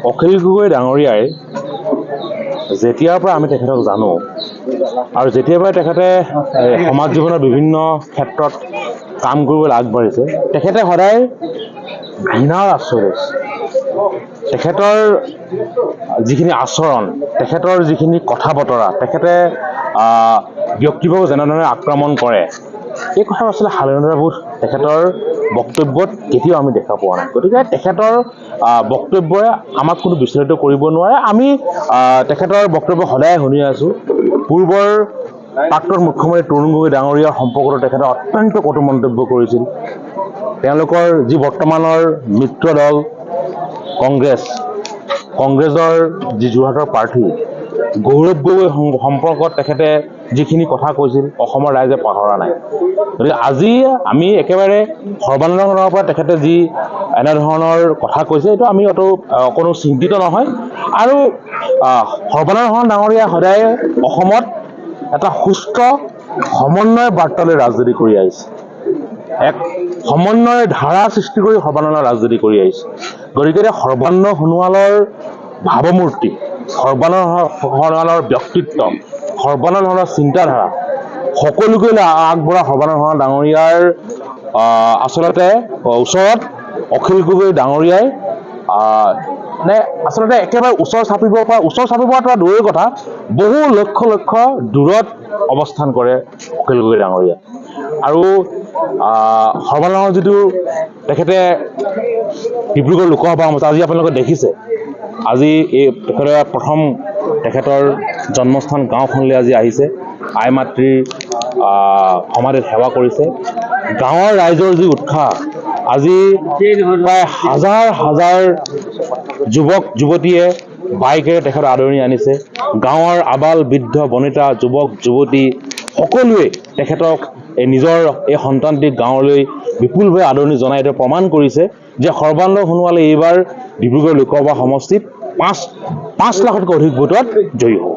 অখিল গগৈ ডাঙৰীয়াই যেতিয়াৰ পৰা আমি তেখেতক জানো আৰু যেতিয়াৰ পৰা তেখেতে সমাজ জীৱনৰ বিভিন্ন ক্ষেত্ৰত কাম কৰিবলৈ আগবাঢ়িছে, তেখেতে সদায় ঘৃণাৰ আশ্ৰয় লৈছে। তেখেতৰ যিখিনি আচৰণ, তেখেতৰ যিখিনি কথা বতৰা, তেখেতে ব্যক্তিবৰ্গক যেনেধৰণে আক্ৰমণ কৰে, এই কথা আচলতে শালীনতাবোধ তেখেতৰ বক্তব্যত কেতিয়াও আমি দেখা পোৱা নাই। গতিকে তেখেতৰ বক্তব্যই আমাক কোনো বিচলিত কৰিব নোৱাৰে। আমি তেখেতৰ বক্তব্য সদায় শুনি আছোঁ। পূৰ্বৰ প্ৰাক্তন মুখ্যমন্ত্ৰী তৰুণ গগৈ ডাঙৰীয়াৰ সম্পৰ্কত তেখেতে অত্যন্ত কটু মন্তব্য কৰিছিল। তেওঁলোকৰ যি বৰ্তমানৰ মিত্ৰ দল কংগ্ৰেছৰ যি যোৰহাটৰ প্ৰাৰ্থী গৌৰৱ গগৈ সম্পৰ্কত তেখেতে যিখিনি কথা কৈছিল, অসমৰ ৰাইজে পাহৰা নাই। গতিকে আজি আমি একেবাৰে সৰ্বানন্দৰ পৰা তেখেতে যি এনেধৰণৰ কথা কৈছে, এইটো আমি অকণো চিন্তিত নহয়। আৰু সৰ্বানন্দ ডাঙৰীয়াই সদায় অসমত এটা সুস্থ সমন্বয় বাৰ্তা লৈ ৰাজনীতি কৰি আহিছে। এক সমন্বয়ৰ ধাৰা সৃষ্টি কৰি সৰ্বানন্দ ৰাজনীতি কৰি আহিছে। গতিকে সৰ্বানন্দ সোণোৱালৰ ভাৱমূৰ্তি, সৰ্বানন্দ সোণোৱালৰ ব্যক্তিত্ব, সৰ্বানন্দ চিন্তাধাৰা সকলোকে আগবঢ়া সৰ্বানন্দ ডাঙৰীয়াৰ আচলতে ওচৰত অখিল গগৈ ডাঙৰীয়াই আচলতে একেবাৰে ওচৰ চাপিব পৰা দূৰৈৰ কথা, বহু লক্ষ দূৰত অৱস্থান কৰে অখিল গগৈ ডাঙৰীয়া। আৰু সৰ্বানন্দ যিটো তেখেতে ডিব্ৰুগড় লোকসভা সমষ্টি, আজি আপোনালোকে দেখিছে, আজি তেখেতে প্ৰথম তেখেতৰ জন্মস্থান গাঁওখনলৈ আজি আহিছে, আই মাতৃৰ সমাধিত সেৱা কৰিছে। গাঁৱৰ ৰাইজৰ যি উৎসাহ, আজি প্ৰায় হাজাৰ যুৱক যুৱতীয়ে বাইকেৰে তেখেতৰ আদৰণি আনিছে। গাঁৱৰ আবাল বৃদ্ধ বনিতা যুৱক যুৱতী সকলোৱে তেখেতক নিজৰ এই সন্তানটিক গাঁৱলৈ বিপুলভাৱে আদৰণি জনাই এইটো প্ৰমাণ কৰিছে যে সৰ্বানন্দ সোণোৱালে এইবাৰ ডিব্ৰুগড় লোকসভা সমষ্টিত 5 লাখতকৈ অধিক ভোটত জয়ী হ'ব।